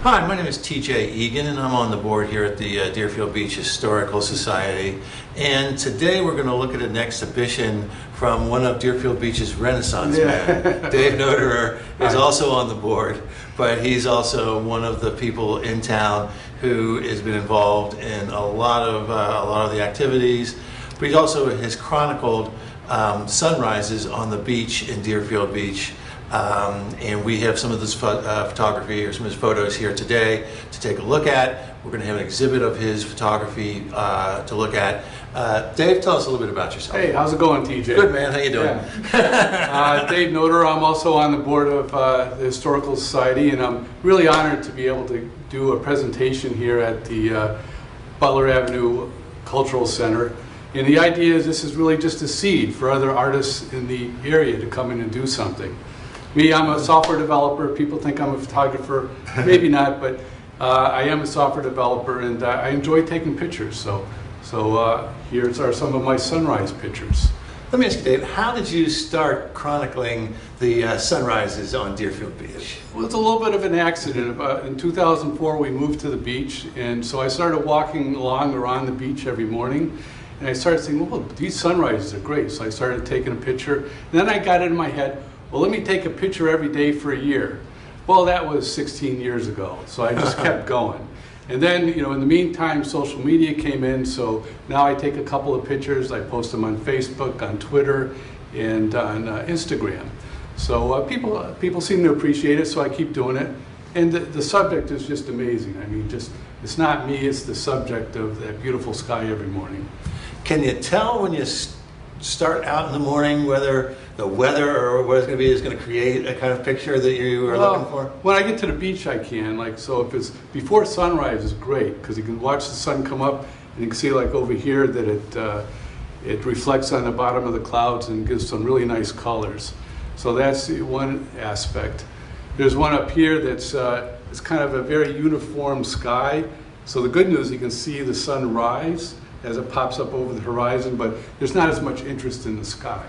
Hi, my name is TJ Egan, and I'm on the board here at the Deerfield Beach Historical Society. And today we're going to look at an exhibition from one of Deerfield Beach's Renaissance men. Dave Noderer is also on the board, but he's also one of the people in town who has been involved in a lot of the activities. But he also has chronicled sunrises on the beach in Deerfield Beach. And we have some of this photography or some of his photos here today to take a look at. We're going to have an exhibit of his photography to look at. Dave, tell us a little bit about yourself. Hey, how's it going, TJ? Good, man. How you doing? Yeah. Dave Noderer. I'm also on the board of the Historical Society, and I'm really honored to be able to do a presentation here at the Butler Avenue Cultural Center. And the idea is this is really just a seed for other artists in the area to come in and do something. Me, I'm a software developer. People think I'm a photographer. Maybe not, but I am a software developer, and I enjoy taking pictures. So here are some of my sunrise pictures. Let me ask you, Dave, how did you start chronicling the sunrises on Deerfield Beach? Well, it's a little bit of an accident. In 2004, we moved to the beach, and so I started walking along around the beach every morning. And I started thinking, well, these sunrises are great. So I started taking a picture. And then I got it in my head, well, let me take a picture every day for a year. Well, that was 16 years ago. So I just kept going. And then, in the meantime, social media came in. So now I take a couple of pictures. I post them on Facebook, on Twitter, and on Instagram. So people seem to appreciate it, so I keep doing it. And the subject is just amazing. I mean, it's not me, it's the subject of that beautiful sky every morning. Can you tell when you start out in the morning whether the weather or what it's going to be is going to create a kind of picture that you are looking for? When I get to the beach, I can. So if it's before sunrise, is great because you can watch the sun come up and you can see over here that it reflects on the bottom of the clouds and gives some really nice colors. So that's one aspect. There's one up here that's it's kind of a very uniform sky. So the good news, you can see the sun rise as it pops up over the horizon, but there's not as much interest in the sky.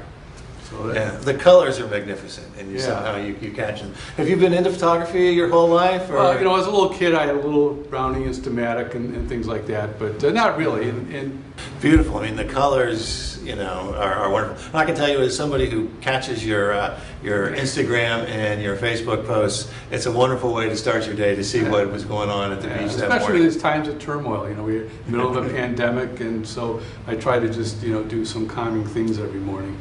So the colors are magnificent, and somehow you catch them. Have you been into photography your whole life? Or? As a little kid, I had a little Browning Instamatic and things like that, but not really. And beautiful. I mean, the colors, are wonderful. And I can tell you, as somebody who catches your Instagram and your Facebook posts, it's a wonderful way to start your day to see what was going on at the beach that morning. Especially in these times of turmoil. We're in the middle of a pandemic, and so I try to just do some calming things every morning.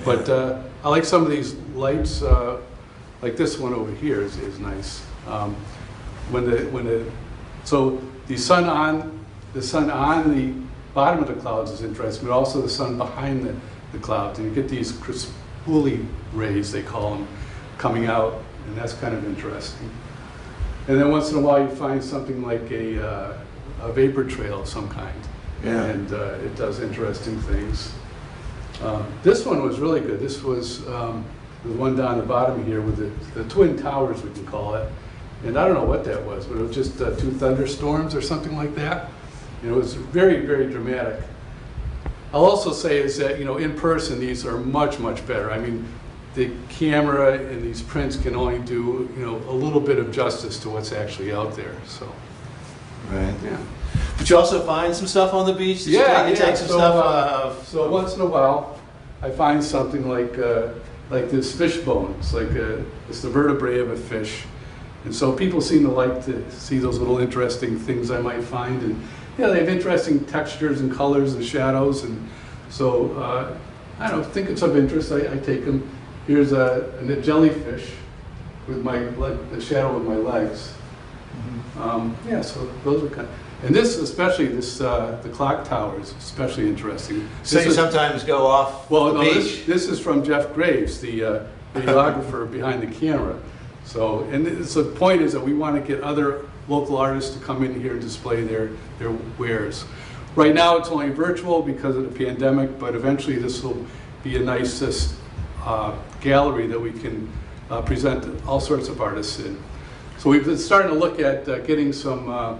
But I like some of these lights, like this one over here is nice. So the sun on the bottom of the clouds is interesting, but also the sun behind the clouds, and you get these crispuli rays, they call them, coming out, and that's kind of interesting. And then once in a while you find something like a vapor trail of some kind, and it does interesting things. This one was really good. This was the one down the bottom here with the Twin Towers, we can call it. And I don't know what that was, but it was just 2 thunderstorms or something like that. And it was very, very dramatic. I'll also say is that, in person, these are much, much better. I mean, the camera and these prints can only do, a little bit of justice to what's actually out there. So, right. Yeah. But you also find some stuff on the beach? You take some stuff. So once in a while, I find something like this fish bone. It's the vertebrae of a fish. And so people seem to like to see those little interesting things I might find. And they have interesting textures and colors and shadows. And so I think it's of interest. I take them. Here's a jellyfish with the shadow of my legs. Mm-hmm. So those are kind of. And this, especially the clock tower is especially interesting. So you sometimes go off the beach? This is from Jeff Graves, the videographer behind the camera. So the point is that we want to get other local artists to come in here and display their wares. Right now it's only virtual because of the pandemic, but eventually this will be a nice gallery that we can present all sorts of artists in. So we've been starting to look at getting some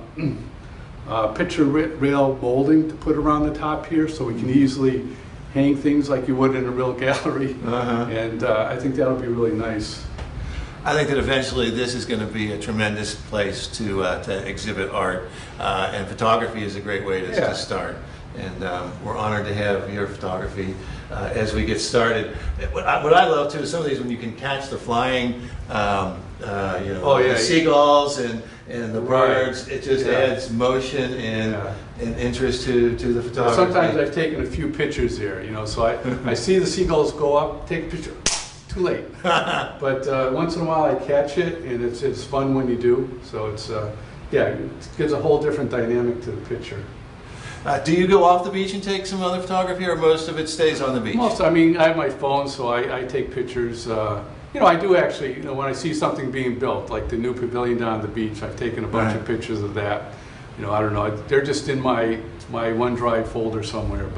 picture rail molding to put around the top here so we can easily hang things like you would in a real gallery. And I think that'll be really nice. I think that eventually this is going to be a tremendous place to exhibit art, and photography is a great way to start. And we're honored to have your photography as we get started. What I love too is some of these when you can catch the flying, the seagulls and the birds. It just adds motion and interest to the photography. Sometimes I've taken a few pictures here, so I see the seagulls go up, take a picture. Too late. But once in a while I catch it, and it's fun when you do. So it's it gives a whole different dynamic to the picture. Do you go off the beach and take some other photography, or most of it stays on the beach? I have my phone, so I take pictures. I do actually, when I see something being built, like the new pavilion down the beach, I've taken a bunch of pictures of that. I don't know, they're just in my OneDrive folder somewhere,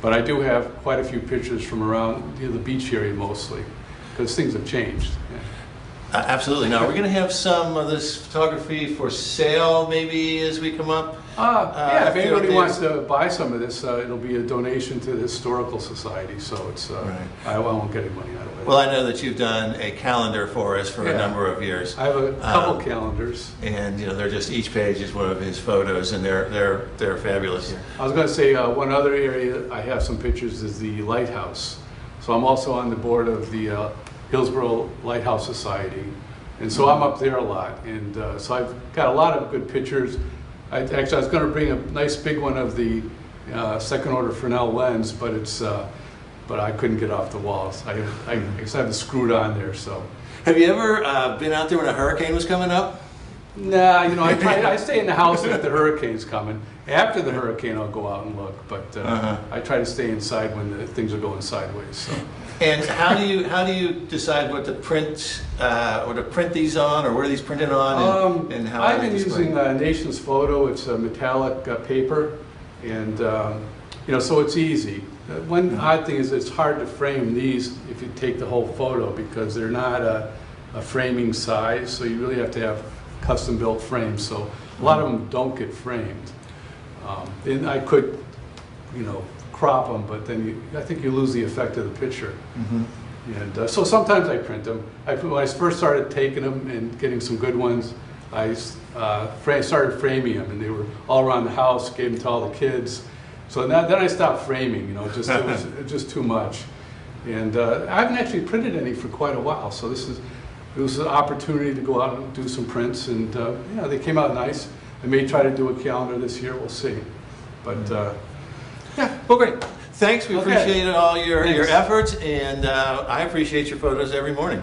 but I do have quite a few pictures from around the beach area mostly, because things have changed. Absolutely. Now, we're going to have some of this photography for sale maybe as we come up. If anybody wants to buy some of this, it'll be a donation to the Historical Society, so it's I won't get any money out of it. Well, I know that you've done a calendar for us for a number of years. I have a couple calendars. And they're just, each page is one of his photos, and they're fabulous. Yeah. I was going to say one other area I have some pictures is the lighthouse. So I'm also on the board of the Hillsborough Lighthouse Society, and so I'm up there a lot, and so I've got a lot of good pictures. I was going to bring a nice big one of the second order Fresnel lens, but I couldn't get off the walls. I guess I had to screw it on there. So, have you ever been out there when a hurricane was coming up? Nah, I stay in the house if the hurricane's coming. After the hurricane, I'll go out and look, but I try to stay inside when things are going sideways. So. And how do you decide what to print these on, or what are these printed on, and how? I've been using Nations Photo. It's a metallic paper, and so it's easy. One odd thing is it's hard to frame these if you take the whole photo, because they're not a framing size, so you really have to have custom built frames. So a lot of them don't get framed. And I could, crop them, but then I think you lose the effect of the picture. And so sometimes I print them. When I first started taking them and getting some good ones, I started framing them, and they were all around the house, gave them to all the kids. So then I stopped framing, it was just too much. And I haven't actually printed any for quite a while, so it was an opportunity to go out and do some prints, and they came out nice. I may try to do a calendar this year, we'll see. But well, great. Thanks. We appreciate all your efforts, and I appreciate your photos every morning.